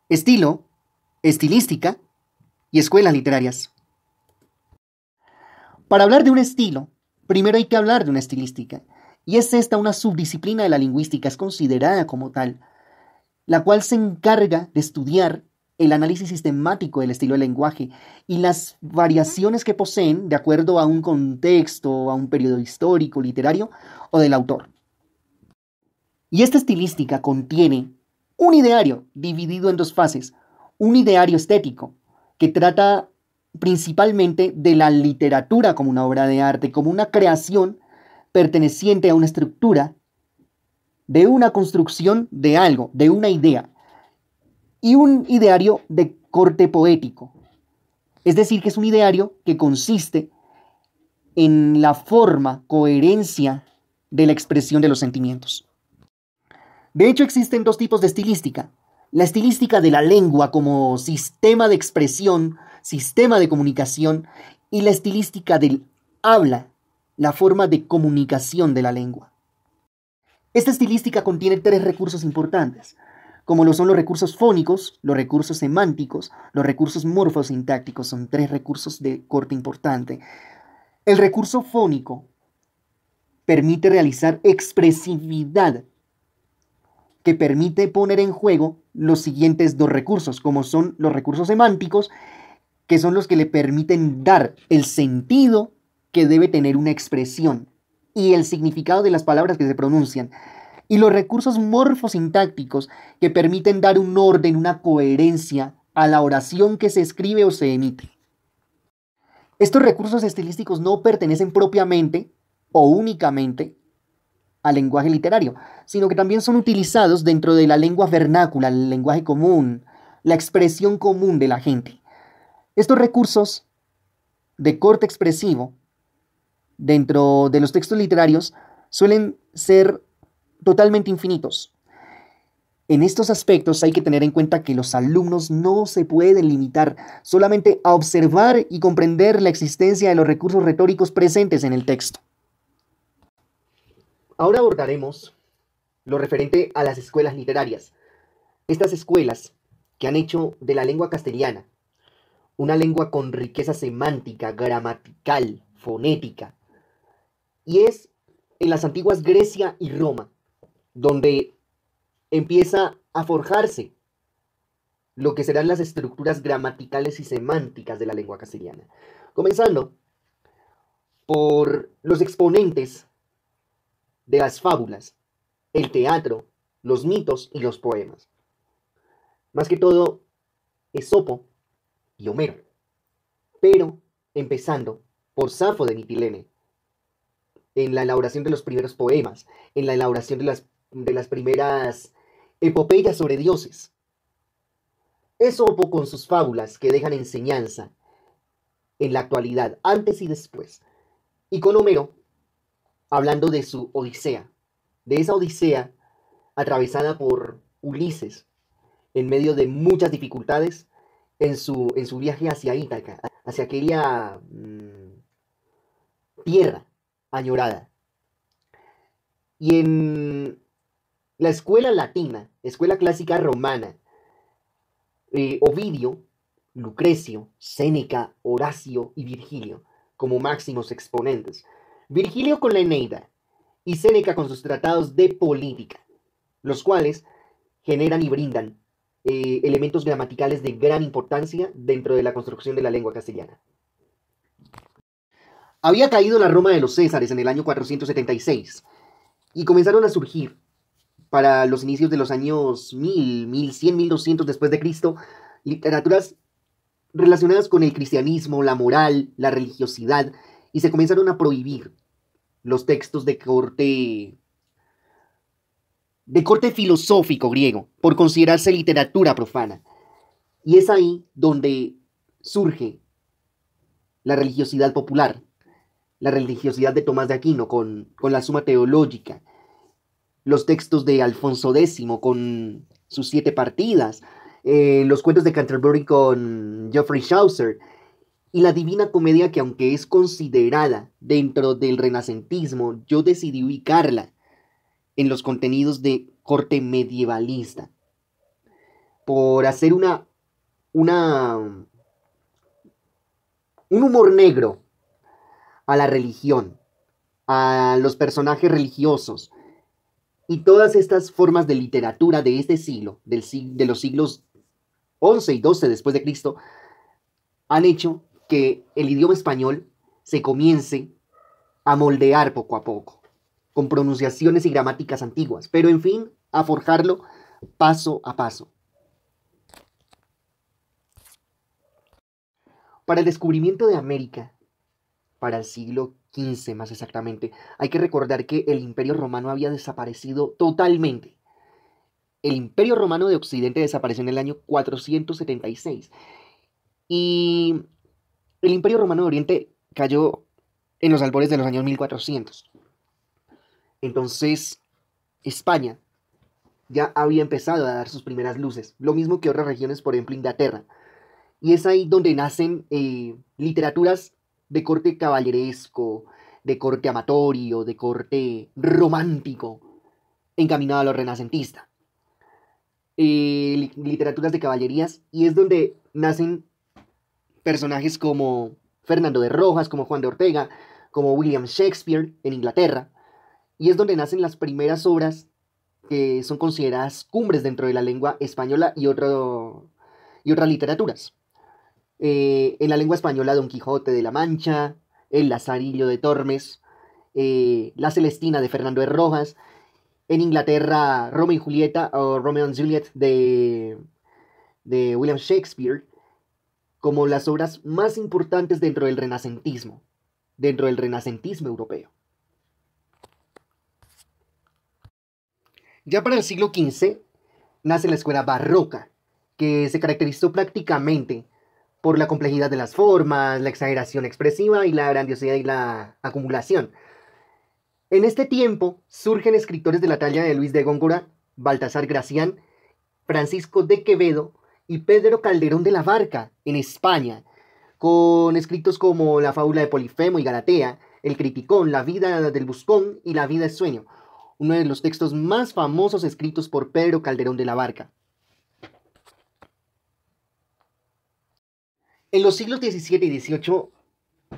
estilo, estilística y escuelas literarias. Para hablar de un estilo, primero hay que hablar de una estilística, y es esta una subdisciplina de la lingüística, es considerada como tal, la cual se encarga de estudiar el análisis sistemático del estilo del lenguaje y las variaciones que poseen de acuerdo a un contexto, a un periodo histórico, literario o del autor. Y esta estilística contiene un ideario dividido en dos fases, un ideario estético que trata principalmente de la literatura como una obra de arte, como una creación perteneciente a una estructura, de una construcción de algo, de una idea, y un ideario de corte poético. Es decir, que es un ideario que consiste en la forma, coherencia de la expresión de los sentimientos. De hecho, existen dos tipos de estilística. La estilística de la lengua como sistema de expresión, sistema de comunicación, y la estilística del habla, la forma de comunicación de la lengua. Esta estilística contiene tres recursos importantes, como lo son los recursos fónicos, los recursos semánticos, los recursos morfosintácticos. Son tres recursos de corte importante. El recurso fónico permite realizar expresividad, que permite poner en juego los siguientes dos recursos, como son los recursos semánticos, que son los que le permiten dar el sentido que debe tener una expresión y el significado de las palabras que se pronuncian, y los recursos morfosintácticos, que permiten dar un orden, una coherencia a la oración que se escribe o se emite. Estos recursos estilísticos no pertenecen propiamente o únicamente al lenguaje literario, sino que también son utilizados dentro de la lengua vernácula, el lenguaje común, la expresión común de la gente. Estos recursos de corte expresivo dentro de los textos literarios suelen ser totalmente infinitos. En estos aspectos hay que tener en cuenta que los alumnos no se pueden limitar solamente a observar y comprender la existencia de los recursos retóricos presentes en el texto. Ahora abordaremos lo referente a las escuelas literarias. Estas escuelas que han hecho de la lengua castellana una lengua con riqueza semántica, gramatical, fonética, y es en las antiguas Grecia y Roma donde empieza a forjarse lo que serán las estructuras gramaticales y semánticas de la lengua castellana, comenzando por los exponentes de las fábulas, el teatro, los mitos y los poemas. Más que todo, Esopo y Homero, pero empezando por Safo de Mitilene, en la elaboración de los primeros poemas, en la elaboración de las primeras epopeyas sobre dioses. Esopo con sus fábulas que dejan enseñanza en la actualidad, antes y después, y con Homero hablando de su Odisea, de esa Odisea atravesada por Ulises en medio de muchas dificultades en su viaje hacia Ítaca, hacia aquella tierra añorada. Y en la escuela latina, escuela clásica romana, Ovidio, Lucrecio, Séneca, Horacio y Virgilio como máximos exponentes. Virgilio con la Eneida y Séneca con sus tratados de política, los cuales generan y brindan elementos gramaticales de gran importancia dentro de la construcción de la lengua castellana. Había caído la Roma de los Césares en el año 476 y comenzaron a surgir para los inicios de los años 1000, 1100, 1200 después de Cristo, literaturas relacionadas con el cristianismo, la moral, la religiosidad, y se comenzaron a prohibir los textos de corte filosófico griego, por considerarse literatura profana. Y es ahí donde surge la religiosidad popular, la religiosidad de Tomás de Aquino con la Suma Teológica, los textos de Alfonso X con sus 7 partidas, los cuentos de Canterbury con Geoffrey Chaucer, y la Divina Comedia, que aunque es considerada dentro del renacentismo, yo decidí ubicarla en los contenidos de corte medievalista. por hacer una, un humor negro a la religión, a los personajes religiosos y todas estas formas de literatura de este siglo, de los siglos 11 y 12 después de Cristo, han hecho que el idioma español se comience a moldear poco a poco, con pronunciaciones y gramáticas antiguas, pero en fin, a forjarlo paso a paso. Para el descubrimiento de América, para el siglo XV más exactamente, hay que recordar que el Imperio Romano había desaparecido totalmente. El Imperio Romano de Occidente desapareció en el año 476 y el Imperio Romano de Oriente cayó en los albores de los años 1400. Entonces, España ya había empezado a dar sus primeras luces, lo mismo que otras regiones, por ejemplo Inglaterra. Y es ahí donde nacen literaturas de corte caballeresco, de corte amatorio, de corte romántico, encaminado a lo renacentista. Literaturas de caballerías, y es donde nacen personajes como Fernando de Rojas, como Juan de Ortega, como William Shakespeare en Inglaterra, y es donde nacen las primeras obras que son consideradas cumbres dentro de la lengua española y otras literaturas. En la lengua española, Don Quijote de la Mancha, El Lazarillo de Tormes, La Celestina de Fernando de Rojas. En Inglaterra, Romeo y Julieta o Romeo and Juliet de William Shakespeare, como las obras más importantes dentro del renacentismo europeo. Ya para el siglo XV nace la escuela barroca, que se caracterizó prácticamente por la complejidad de las formas, la exageración expresiva y la grandiosidad y la acumulación. En este tiempo surgen escritores de la talla de Luis de Góngora, Baltasar Gracián, Francisco de Quevedo y Pedro Calderón de la Barca en España, con escritos como La fábula de Polifemo y Galatea, El Criticón, La vida del Buscón y La vida es sueño, uno de los textos más famosos escritos por Pedro Calderón de la Barca. En los siglos XVII y XVIII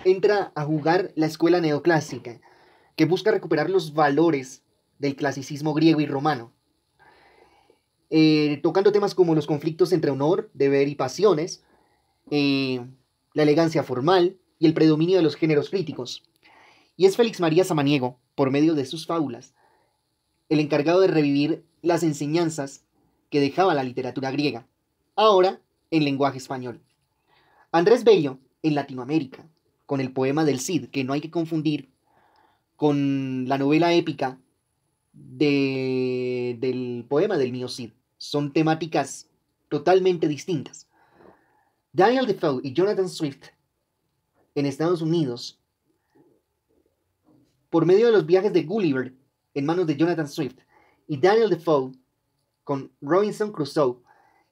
entra a jugar la escuela neoclásica, que busca recuperar los valores del clasicismo griego y romano, tocando temas como los conflictos entre honor, deber y pasiones, la elegancia formal y el predominio de los géneros críticos. Y es Félix María Samaniego, por medio de sus fábulas, el encargado de revivir las enseñanzas que dejaba la literatura griega, ahora en lenguaje español. Andrés Bello, en Latinoamérica, con el poema del Cid, que no hay que confundir con la novela épica del poema del mío Cid. Son temáticas totalmente distintas. Daniel Defoe y Jonathan Swift en Estados Unidos, por medio de los viajes de Gulliver en manos de Jonathan Swift, y Daniel Defoe con Robinson Crusoe,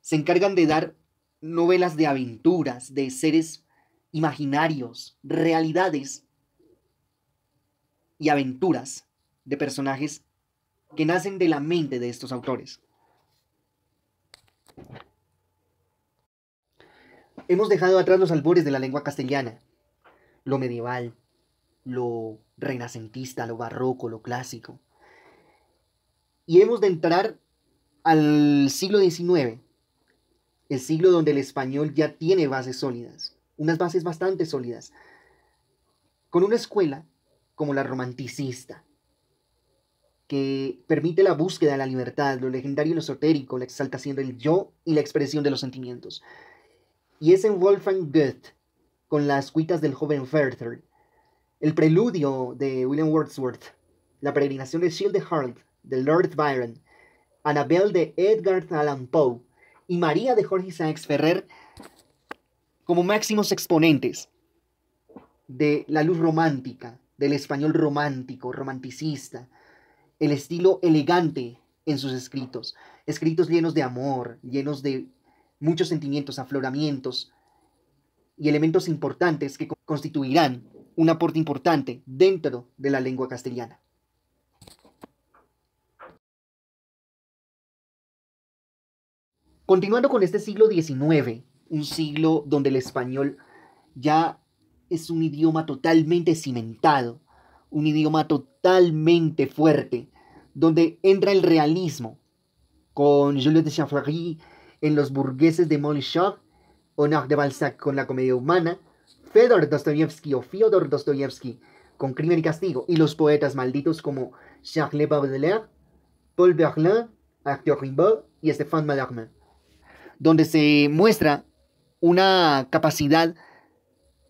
se encargan de dar novelas de aventuras, de seres imaginarios, realidades y aventuras de personajes que nacen de la mente de estos autores. Hemos dejado atrás los albores de la lengua castellana, lo medieval, lo renacentista, lo barroco, lo clásico. Y hemos de entrar al siglo XIX, el siglo donde el español ya tiene bases sólidas, unas bases bastante sólidas, con una escuela como la romanticista, que permite la búsqueda de la libertad, lo legendario y lo esotérico, la exaltación del yo y la expresión de los sentimientos. Y es en Wolfgang Goethe, con las cuitas del joven Werther, el preludio de William Wordsworth, la peregrinación de Childe de Lord Byron, Annabel de Edgar Allan Poe y María de Jorge Isaacs Ferrer como máximos exponentes de la luz romántica, del español romántico, romanticista, el estilo elegante en sus escritos, escritos llenos de amor, llenos de muchos sentimientos, afloramientos y elementos importantes que constituirán un aporte importante dentro de la lengua castellana. Continuando con este siglo XIX, un siglo donde el español ya es un idioma totalmente cimentado, un idioma totalmente fuerte, donde entra el realismo, con Jules de Chavarri en Los burgueses de Montchor, Honor de Balzac con La comedia humana, Fedor Dostoyevsky o Fyodor Dostoyevsky con Crimen y Castigo, y los poetas malditos como Charles Baudelaire, Paul Verlaine, Arthur Rimbaud y Stéphane Mallarmé, donde se muestra una capacidad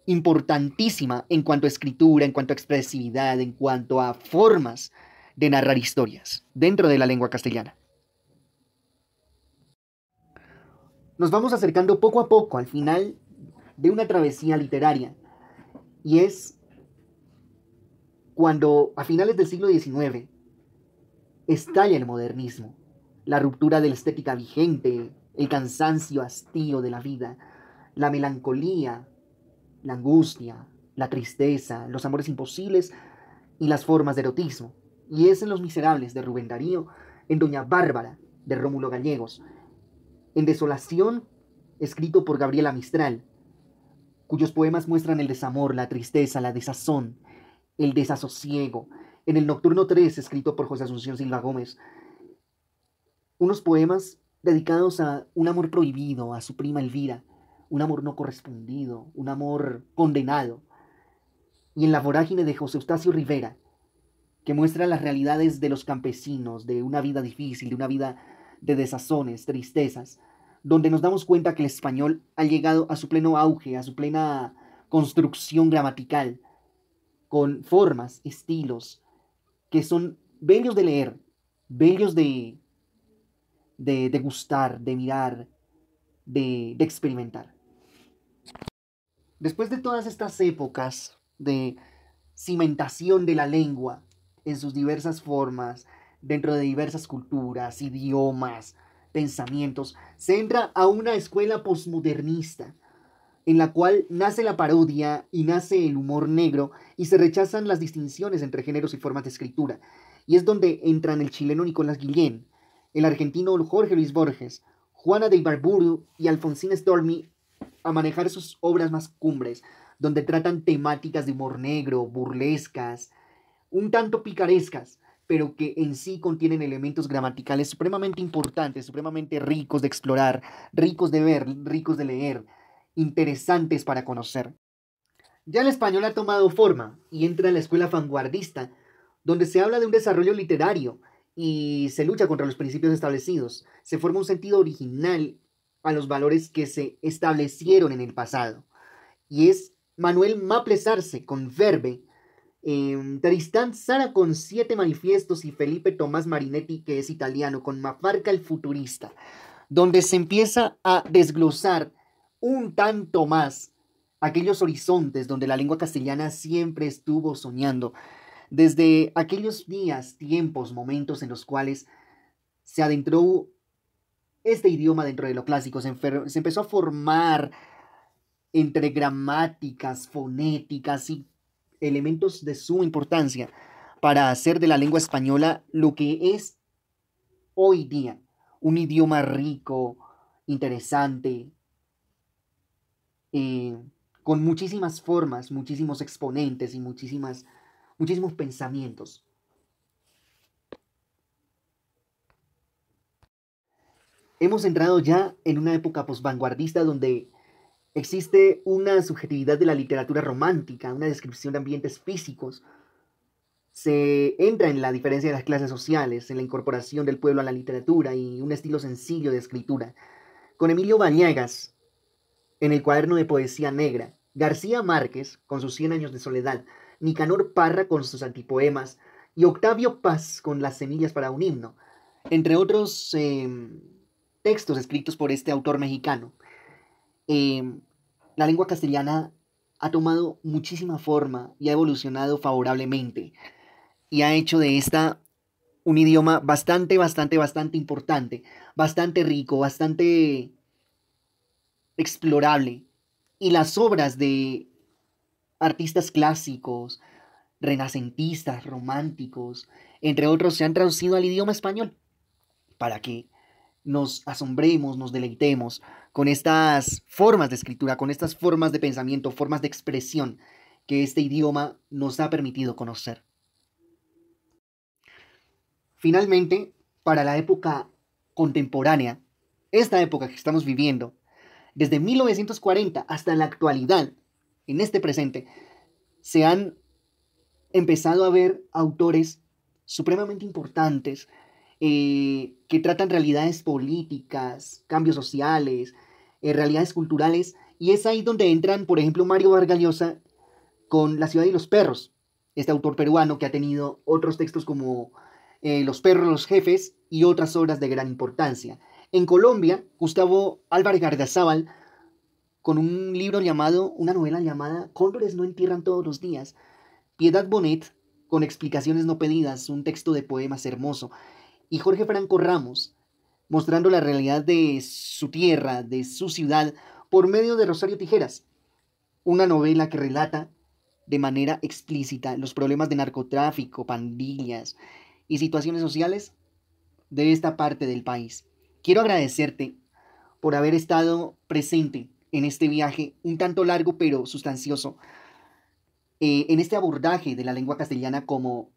importantísima en cuanto a escritura, en cuanto a expresividad, en cuanto a formas de narrar historias dentro de la lengua castellana. Nos vamos acercando poco a poco al final de una travesía literaria, y es cuando a finales del siglo XIX estalla el modernismo, la ruptura de la estética vigente, el cansancio hastío de la vida, la melancolía, la angustia, la tristeza, los amores imposibles y las formas de erotismo. Y es en Los Miserables de Rubén Darío, en Doña Bárbara de Rómulo Gallegos, en Desolación, escrito por Gabriela Mistral, cuyos poemas muestran el desamor, la tristeza, la desazón, el desasosiego. En El Nocturno 3, escrito por José Asunción Silva Gómez, unos poemas dedicados a un amor prohibido, a su prima Elvira, un amor no correspondido, un amor condenado. Y en La vorágine de José Eustacio Rivera, que muestra las realidades de los campesinos, de una vida difícil, de una vida de desazones, tristezas, donde nos damos cuenta que el español ha llegado a su pleno auge, a su plena construcción gramatical, con formas, estilos, que son bellos de leer, bellos de gustar, de mirar, de experimentar. Después de todas estas épocas de cimentación de la lengua en sus diversas formas, dentro de diversas culturas, idiomas, pensamientos, se entra a una escuela posmodernista, en la cual nace la parodia y nace el humor negro y se rechazan las distinciones entre géneros y formas de escritura. Y es donde entran el chileno Nicolás Guillén, el argentino Jorge Luis Borges, Juana de Ibarburu y Alfonsín Stormy a manejar sus obras más cumbres, donde tratan temáticas de humor negro, burlescas, un tanto picarescas, pero que en sí contienen elementos gramaticales supremamente importantes, supremamente ricos de explorar, ricos de ver, ricos de leer, interesantes para conocer. Ya el español ha tomado forma y entra en la escuela vanguardista, donde se habla de un desarrollo literario y se lucha contra los principios establecidos. Se forma un sentido original a los valores que se establecieron en el pasado. Y es Manuel Maples Arce con Verbe, Tristán Tzara con Siete Manifiestos y Felipe Tomás Marinetti, que es italiano, con Mafarca el Futurista, donde se empieza a desglosar un tanto más aquellos horizontes donde la lengua castellana siempre estuvo soñando, desde aquellos días, tiempos, momentos en los cuales se adentró este idioma dentro de lo clásico, se empezó a formar entre gramáticas, fonéticas y elementos de suma importancia para hacer de la lengua española lo que es hoy día, un idioma rico, interesante, eh, con muchísimas formas, muchísimos exponentes y muchísimos pensamientos. Hemos entrado ya en una época posvanguardista donde existe una subjetividad de la literatura romántica, una descripción de ambientes físicos. Se entra en la diferencia de las clases sociales, en la incorporación del pueblo a la literatura y un estilo sencillo de escritura. Con Emilio Bañagas en el cuaderno de poesía negra, García Márquez con sus Cien años de soledad, Nicanor Parra con sus antipoemas y Octavio Paz con Las semillas para un himno, entre otros textos escritos por este autor mexicano. La lengua castellana ha tomado muchísima forma y ha evolucionado favorablemente y ha hecho de esta un idioma bastante importante, bastante rico, bastante explorable. Y las obras de artistas clásicos, renacentista, románticos, entre otros, se han traducido al idioma español para que nos asombremos, nos deleitemos con estas formas de escritura, con estas formas de pensamiento, formas de expresión que este idioma nos ha permitido conocer. Finalmente, para la época contemporánea, esta época que estamos viviendo, desde 1940 hasta la actualidad, en este presente, se han empezado a ver autores supremamente importantes que tratan realidades políticas, cambios sociales, realidades culturales, y es ahí donde entran, por ejemplo, Mario Vargas Llosa con La ciudad y los perros, este autor peruano que ha tenido otros textos como Los perros, los jefes y otras obras de gran importancia. En Colombia, Gustavo Álvarez Gardiazabal con un libro llamado, una novela llamada Cóndores no entierran todos los días. Piedad Bonet con Explicaciones no pedidas, un texto de poemas hermoso. Y Jorge Franco Ramos, mostrando la realidad de su tierra, de su ciudad, por medio de Rosario Tijeras, una novela que relata de manera explícita los problemas de narcotráfico, pandillas y situaciones sociales de esta parte del país. Quiero agradecerte por haber estado presente en este viaje un tanto largo pero sustancioso, en este abordaje de la lengua castellana como,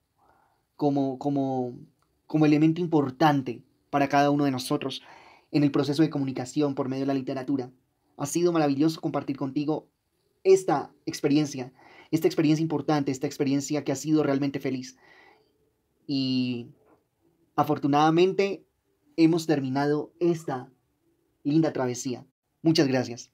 como, como elemento importante para cada uno de nosotros en el proceso de comunicación por medio de la literatura. Ha sido maravilloso compartir contigo esta experiencia importante, esta experiencia que ha sido realmente feliz. Y afortunadamente hemos terminado esta linda travesía. Muchas gracias.